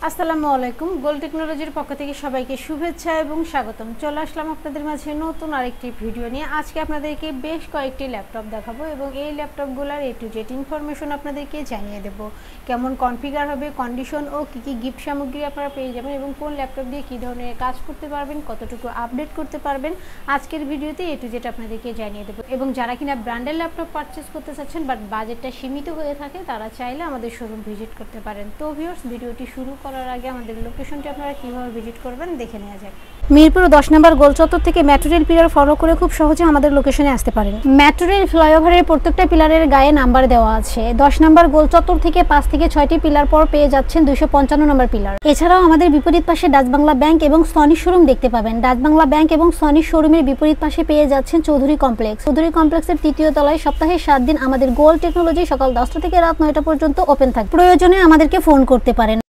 আসসালামু আলাইকুম। গোল্ড টেকনোলজির পক্ষ থেকে সবাইকে শুভেচ্ছা এবং স্বাগতম। চলে আসলাম আপনাদের মাঝে নতুন আরেকটি ভিডিও নিয়ে। আজকে আপনাদেরকে বেশ কয়েকটি ল্যাপটপ দেখাবো এবং এই ল্যাপটপগুলোর A to Z ইনফরমেশন আপনাদেরকে জানিয়ে দেব। কেমন কনফিগার হবে, কন্ডিশন ও কী গিফট সামগ্রী আপনারা পেয়ে যাবেন এবং কোন ল্যাপটপ দিয়ে কী ধরনের কাজ করতে পারবেন, কতটুকু আপডেট করতে পারবেন, আজকের ভিডিওতে A to Z আপনাদেরকে জানিয়ে দেবো। এবং যারা কিনা ব্র্যান্ডের ল্যাপটপ পারচেস করতে চাচ্ছেন বাট বাজেটটা সীমিত হয়ে থাকে, তারা চাইলে আমাদের শোরুম ভিজিট করতে পারেন। তো ভিউয়ার্স, ভিডিওটি শুরু করার আগে আমাদের লোকেশনটি আপনারা কিভাবে ভিজিট করবেন দেখে নেওয়া যাক। মিরপুর 10 নম্বর গোল চত্বর থেকে মেট্রো রেল পিলার ফলো করে খুব সহজে আমাদের লোকেশনে আসতে পারেন। মেট্রো রেল ফ্লাইওভারের প্রত্যেকটা পিলারের গায়ে নাম্বার দেওয়া আছে। 10 নম্বর গোল চত্বর থেকে 5 থেকে 6টি পিলার পর পেয়ে যাচ্ছেন 255 নম্বর পিলার। এছাড়াও আমাদের বিপরীত পাশে ডাচ বাংলা ব্যাংক এবং সনি শোরুম দেখতে পাবেন। ডাচ বাংলা ব্যাংক এবং সনি শোরুমের বিপরীত পাশে পেয়ে যাচ্ছেন চৌধুরী কমপ্লেক্স। চৌধুরী কমপ্লেক্সের 3য় তলায় সপ্তাহে 7 দিন আমাদের গোল্ড টেকনোলজি সকাল 10টা থেকে রাত 9টা পর্যন্ত ওপেন থাকে। প্রয়োজনে আমাদেরকে ফোন করতে পারেন।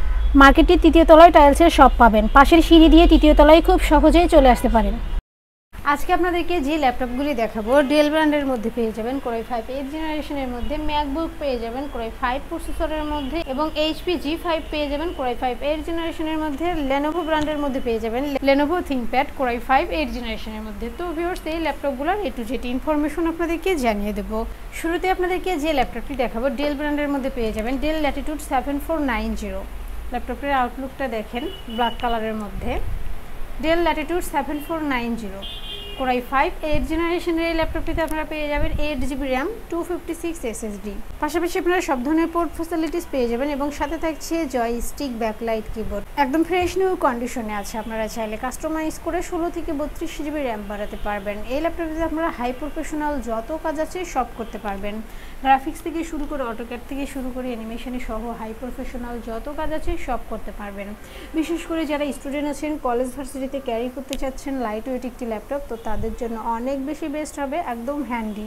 মার্কেটটির 3য় তলায় টাইলসের শপ পাবেন। পাশের সিঁড়ি দিয়ে 3য় তলায় খুব সহজেই চলে আসতে পারেন। আজকে আপনাদেরকে যে ল্যাপটপগুলি দেখাবো ডেল ব্র্যান্ডের মধ্যে পেয়ে যাবেন কোরাই 5 8th জেনারেশনের মধ্যে, ম্যাকবুক পেয়ে যাবেন কোরাই 5 প্রসেসরের মধ্যে এবং HP G5 পেয়ে যাবেন কোরাই 5 8th জেনারেশনের মধ্যে, লেনোভো ব্র্যান্ডের মধ্যে পেয়ে যাবেন লেনোভো থিংকপ্যাড কোরাই 5 8th জেনারেশনের মধ্যে। তো ভিউয়ার্স, এই ল্যাপটপগুলোর A to Z ইনফরমেশন আপনাদেরকে জানিয়ে দেব। শুরুতে আপনাদেরকে যে ল্যাপটপটি দেখাবো ডেল ব্র্যান্ডের মধ্যে পেয়ে যাবেন ডেল ল্যাটিটিউড 7490। ল্যাপটপের আউটলুকটা দেখেন, ব্ল্যাক কালারের মধ্যে। ডেল ল্যাটিটিউড 7490 কোরাই 5 8th জেনারেশনের এই ল্যাপটপটিতে আপনারা পেয়ে যাবেন 8GB র্যাম 256 SSD। পাশাপাশি আপনারা সব ধরনের পোর্ট ফ্যাসিলিটিস পেয়ে যাবেন এবং সাথে থাকছে জয়স্টিক ব্যাকলাইট কিবোর্ড। একদম ফ্রেশ নিউ কন্ডিশনে আছে। আপনারা চাইলে কাস্টমাইজ করে 16 থেকে 32GB র্যাম বাড়াতে পারবেন। এই ল্যাপটপটিতে আপনারা হাই প্রফেশনাল যত কাজ আছে সব করতে পারবেন। গ্রাফিক্স থেকে শুরু করে অটোক্যাড থেকে শুরু করে অ্যানিমেশনে সহ হাই প্রফেশনাল যত কাজ আছে সব করতে পারবেন। বিশেষ করে যারা স্টুডেন্ট আছেন, কলেজ ভার্সিটিতে ক্যারি করতে চাচ্ছেন লাইট ওয়েট একটি ল্যাপটপ, তো তাদের জন্য অনেক বেশি বেস্ট হবে। একদম হ্যান্ডি,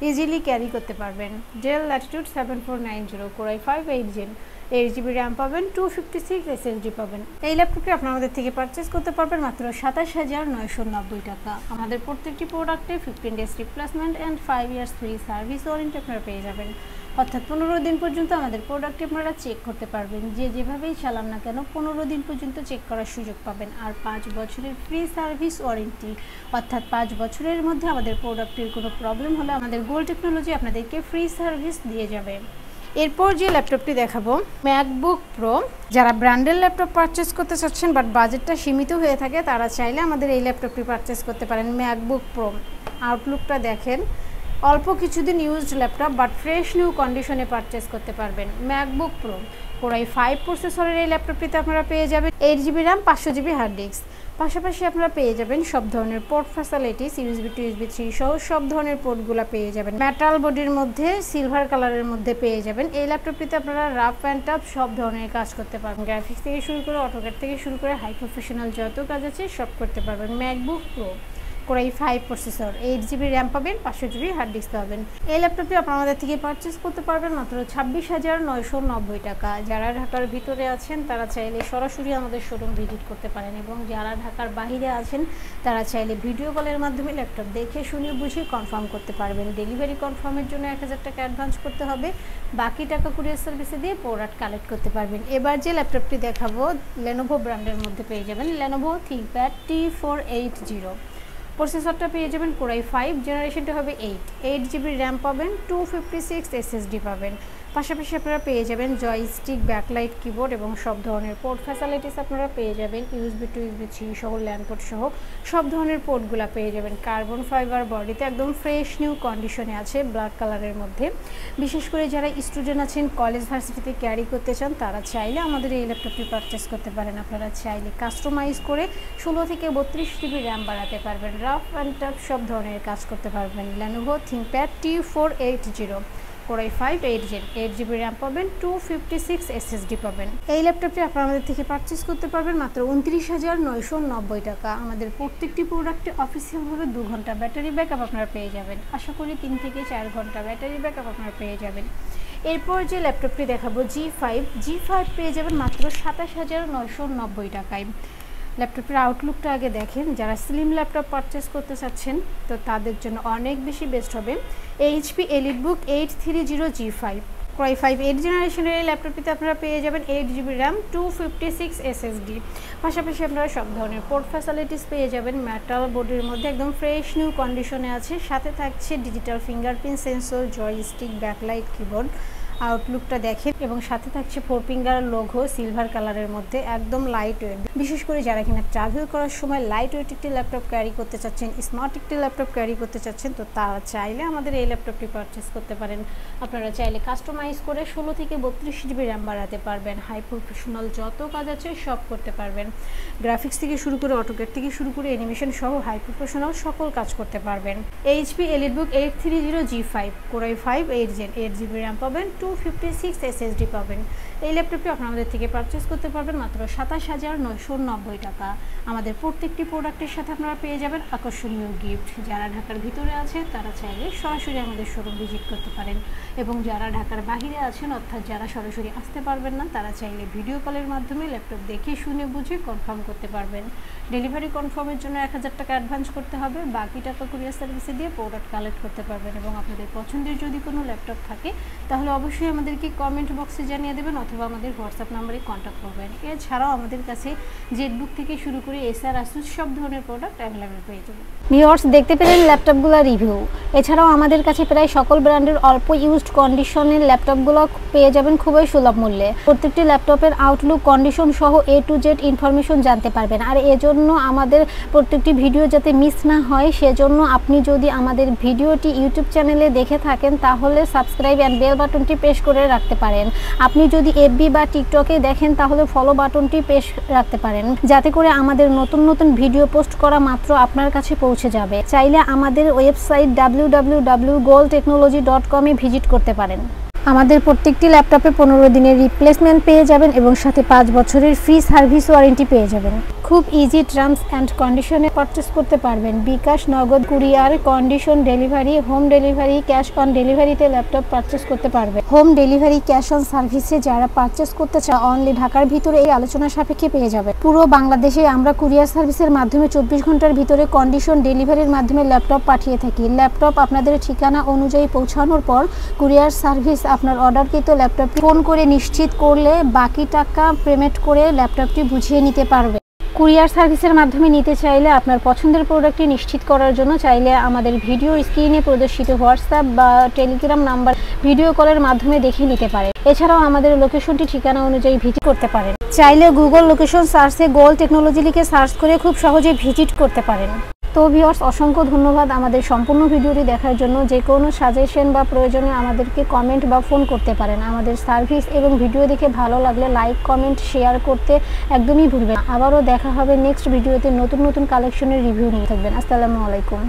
ইজিলি ক্যারি করতে পারবেন। Dell Latitude 7490 core i 5 8 gen, 8GB RAM পাবেন, 256 SSD পাবেন। এই ল্যাপটপটি আপনারা আমাদের থেকে পারচেস করতে পারবেন মাত্র 27,990 টাকা। আমাদের প্রত্যেকটি প্রোডাক্টে 15 days replacement and 5 years free service warranty আপনারা পেয়ে যাবেন। অর্থাৎ 15 দিন পর্যন্ত আমাদের প্রোডাক্টটি আপনারা চেক করতে পারবেন। যেভাবেই চালান না কেন 15 দিন পর্যন্ত চেক করার সুযোগ পাবেন। আর 5 বছরের ফ্রি সার্ভিস ওয়ারেন্টি, অর্থাৎ 5 বছরের মধ্যে আমাদের প্রোডাক্টের কোনো প্রবলেম হলে আমাদের গোল্ড টেকনোলজি আপনাদেরকে ফ্রি সার্ভিস দিয়ে যাবে। এরপর যে ল্যাপটপটি দেখাবো ম্যাকবুক প্রো। যারা ব্র্যান্ডের ল্যাপটপ পারচেস করতে চাচ্ছেন বাট বাজেটটা সীমিত হয়ে থাকে, তারা চাইলে আমাদের এই ল্যাপটপটি পারচেস করতে পারেন। ম্যাকবুক প্রো আউটলুকটা দেখেন, অল্প কিছুদিন used laptop but fresh new কন্ডিশনে পারচেস করতে পারবেন। ম্যাকবুক প্রো কোরাই 5 প্রসেসরের এই ল্যাপটপটিতে আপনারা পেয়ে যাবেন 8GB RAM 500GB hard disk. পাশাপাশি আপনারা পেয়ে যাবেন সব ধরনের port facilities, USB to USB 3 সহ সব ধরনের পোর্টগুলো পেয়ে যাবেন। মেটাল বডির মধ্যে সিলভার কালারের মধ্যে পেয়ে যাবেন। এই ল্যাপটপটিতে আপনারা রাফ অ্যান্ড টাফ সব ধরনের কাজ করতে পারবেন। গ্রাফিক্স থেকে শুরু করে অটোক্যাড থেকে শুরু করে হাই প্রফেশনাল যত কাজ আছে সব করতে পারবেন। MacBook pro core i 5 processor, 8GB RAM পাবেন, 500GB হার্ড ডিস্ক পাবেন। এই ল্যাপটপটি আপনারা আমাদের থেকে পারচেস করতে পারবেন মাত্র 26,990 টাকা। যারা ঢাকার ভিতরে আছেন তারা চাইলে সরাসরি আমাদের শোরুম ভিজিট করতে পারেন এবং যারা ঢাকার বাইরে আছেন তারা চাইলে ভিডিও কলের মাধ্যমে ল্যাপটপ দেখে শুনে বুঝে কনফার্ম করতে পারবেন। ডেলিভারি কনফার্মের জন্য 1000 টাকা অ্যাডভান্স করতে হবে, বাকি টাকা কুরিয়ার সার্ভিসে দিয়ে প্রোডাক্ট কালেক্ট করতে পারবেন। এবার যে ল্যাপটপটি দেখাবো লেনোভো ব্র্যান্ডের মধ্যে পেয়ে যাবেন লেনোভো থিংকপ্যাড T480। প্রসেসরটা পেয়ে যাবেন কোরাই 5, জেনারেশনটা হবে 8GB র্যাম পাবেন, 256 SSD পাবেন। পাশাপাশি আপনারা পেয়ে যাবেন জয়স্টিক ব্যাকলাইট কিবোর্ড এবং সব ধরনের পোর্ট ফ্যাসিলিটিস আপনারা পেয়ে যাবেন। USB to USB 3 সহ ল্যান্ড পোর্ট সহ সব ধরনের পোর্টগুলো পেয়ে যাবেন। কার্বন ফাইবার বডিতে একদম ফ্রেশ নিউ কন্ডিশনে আছে, ব্ল্যাক কালারের মধ্যে। বিশেষ করে যারা স্টুডেন্ট আছেন, কলেজ ভার্সিটিতে ক্যারি করতে চান, তারা চাইলে আমাদের এই ল্যাপটপটি পারচেস করতে পারেন। আপনারা চাইলে কাস্টমাইজ করে 16 থেকে 32GB র্যাম বাড়াতে পারবেন। রাফ অ্যান্ড টাফ সব ধরনের কাজ করতে পারবেন। Lenovo ThinkPad T480 core i 5 8 gen, 8GB RAM পাবেন, 256 SSD পাবেন। এই ল্যাপটপটি আপনারা আমাদের থেকে পারচেস করতে পারবেন মাত্র 29,990 টাকা। আমাদের প্রত্যেকটি প্রোডাক্টে অফিসিয়ালভাবে 2 ঘন্টা ব্যাটারি ব্যাকআপ আপনারা পেয়ে যাবেন। আশা করি 3 থেকে 4 ঘন্টা ব্যাটারি ব্যাকআপ আপনারা পেয়ে যাবেন। এরপর যে ল্যাপটপটি দেখাবো G5 পেয়ে যাবেন মাত্র 27,990 টাকায়। ল্যাপটপের আউটলুকটা আগে দেখেন। যারা স্লিম ল্যাপটপ পারচেস করতে চাচ্ছেন তো তাদের জন্য অনেক বেশি বেস্ট হবে HP EliteBook 830 G5। Core i5 8 জেনারেশনের এই ল্যাপটপটিতে আপনারা পেয়ে যাবেন 8GB RAM 256 SSD। পাশাপাশি আপনারা সব ধরনের পোর্ট ফ্যাসিলিটিস পেয়ে যাবেন। মেটাল বডির মধ্যে একদম ফ্রেশ নিউ কন্ডিশনে আছে। সাথে থাকছে digital fingerprint sensor, joystick, backlight, keyboard. আউটলুকটা দেখেন এবং সাথে থাকছে 4 ফিঙ্গার লোগো সিলভার কালারের মধ্যে, একদম লাইট ওয়েট। বিশেষ করে যারা কিনা ট্রাভেল করার সময় লাইট ওয়েট একটি ল্যাপটপ ক্যারি করতে চাচ্ছেন, স্মার্ট একটি ল্যাপটপ ক্যারি করতে চাচ্ছেন, তো তারা চাইলে আমাদের এই ল্যাপটপটি পারচেস করতে পারেন। আপনারা চাইলে কাস্টমাইজ করে 16 থেকে 32GB র্যাম বাড়াতে পারবেন। হাই প্রফেশনাল যত কাজ আছে সব করতে পারবেন। গ্রাফিক্স থেকে শুরু করে অটোক্যাড থেকে শুরু করে অ্যানিমেশন সহ হাই প্রফেশনাল সকল কাজ করতে পারবেন। HP EliteBook 830G5 Core i5 8 Gen 8GB RAM পাবেন, 256 SSD পাবেন। এই ল্যাপটপটি আপনাদের থেকে পারচেস করতে পারবেন মাত্র 27,990 টাকা। আমাদের প্রত্যেকটি প্রোডাক্টের সাথে আপনারা পেয়ে যাবেন আকর্ষণীয় গিফট। যারা ঢাকার ভিতরে আছে তারা চাইলে সরাসরি আমাদের শোরুম ভিজিট করতে পারেন, এবং যারা ঢাকার বাইরে আছেন অর্থাৎ যারা সরাসরি আসতে পারবেন না তারা চাইলে ভিডিও কলের মাধ্যমে ল্যাপটপ দেখে শুনে বুঝে কনফার্ম করতে পারবেন। ডেলিভারি কনফার্মের জন্য 1000 টাকা অ্যাডভান্স করতে হবে, বাকি টাকা কুরিয়ার সার্ভিসে দিয়ে প্রোডাক্ট কালেক্ট করতে পারবেন। এবং আপনাদের পছন্দের যদি কোনো ল্যাপটপ থাকে তাহলে অবশ্যই আমাদেরকে কমেন্ট বক্সে জানিয়ে দেবেন অথবা আমাদের হোয়াটসঅ্যাপ নাম্বারে কন্ট্যাক্ট করবেন। এছাড়াও আমাদের কাছে জেটবুক থেকে শুরু করে এসআর আসুস সব ধরনের প্রোডাক্ট অ্যাভেলেবেল পেয়ে যাবেন। ভিউয়ার্স, দেখতে পেলেন ল্যাপটপগুলো রিভিউ। এছাড়াও আমাদের কাছে প্রায় সকল ব্র্যান্ডের অল্প ইউজড কন্ডিশনের ল্যাপটপগুলো পেয়ে যাবেন খুবই সুলভ মূল্যে। প্রত্যেকটি ল্যাপটপের আউটলুক, কন্ডিশন সহ A to Z ইনফরমেশন জানতে পারবেন। আর এজন্য আমাদের প্রত্যেকটি ভিডিও যাতে মিস না হয় সেজন্য আপনি যদি আমাদের ভিডিওটি ইউটিউব চ্যানেলে দেখে থাকেন তাহলে সাবস্ক্রাইব অ্যান্ড বেল বাটনটি প্রেস করে রাখতে পারেন। আপনি যদি FB বা টিকটকে দেখেন তাহলে ফলো বাটনটি প্রেস রাখতে পারেন, যাতে করে আমাদের নতুন নতুন ভিডিও পোস্ট করা মাত্র আপনার কাছে পৌঁছে যাবে। চাইলে আমাদের ওয়েবসাইট www.goldtechnology.com এ ভিজিট করতে পারেন। আমাদের প্রত্যেকটি ল্যাপটপে 15 দিনের রিপ্লেসমেন্ট পেয়ে যাবেন এবং সাথে 5 বছরের ফ্রি সার্ভিস ওয়ারেন্টি পেয়ে যাবেন। খুব ইজি টার্মস অ্যান্ড কন্ডিশনে পারচেস করতে পারবেন। বিকাশ, নগদ, courier, condition delivery, home delivery, cash on ডেলিভারিতে ল্যাপটপ পারচেস করতে পারবেন। হোম ডেলিভারি, ক্যাশ অন সার্ভিসে যারা পারচেস করতে চায় অনলি ঢাকার ভিতরে এই আলোচনা সাপেক্ষে পেয়ে যাবে। পুরো বাংলাদেশে আমরা কুরিয়ার সার্ভিসের মাধ্যমে 24 ঘন্টার ভিতরে কন্ডিশন ডেলিভারির মাধ্যমে ল্যাপটপ পাঠিয়ে থাকি। ল্যাপটপ আপনাদের ঠিকানা অনুযায়ী পৌঁছানোর পর কুরিয়ার সার্ভিস আপনার অর্ডারকৃত ল্যাপটপটি ফোন করে নিশ্চিত করলে বাকি টাকা পেমেন্ট করে ল্যাপটপটি বুঝিয়ে নিতে পারবে। কুরিয়ার সার্ভিসের মাধ্যমে নিতে চাইলে আপনার পছন্দের প্রোডাক্টটি নিশ্চিত করার জন্য চাইলে আমাদের ভিডিওর স্ক্রিনে প্রদর্শিত হোয়াটসঅ্যাপ বা টেলিগ্রাম নাম্বার ভিডিও কলের মাধ্যমে দেখে নিতে পারে। এছাড়াও আমাদের লোকেশনটি ঠিকানা অনুযায়ী ভিজিট করতে পারেন। চাইলে গুগল লোকেশন সার্চে গোল্ড টেকনোলজি লিখে সার্চ করে খুব সহজে ভিজিট করতে পারেন। তো ভিউয়ার্স, অসংখ্য ধন্যবাদ আমাদের সম্পূর্ণ ভিডিওটি দেখার জন্য। যে কোনো সাজেশন বা প্রয়োজনে আমাদেরকে কমেন্ট বা ফোন করতে পারেন। আমাদের সার্ভিস এবং ভিডিও দেখে ভালো লাগলে লাইক, কমেন্ট, শেয়ার করতে একদমই ভুলবেন না। আবারও দেখা হবে নেক্সট ভিডিওতে নতুন নতুন কালেকশনের রিভিউ নিয়ে। থাকবেন। আসসালামু আলাইকুম।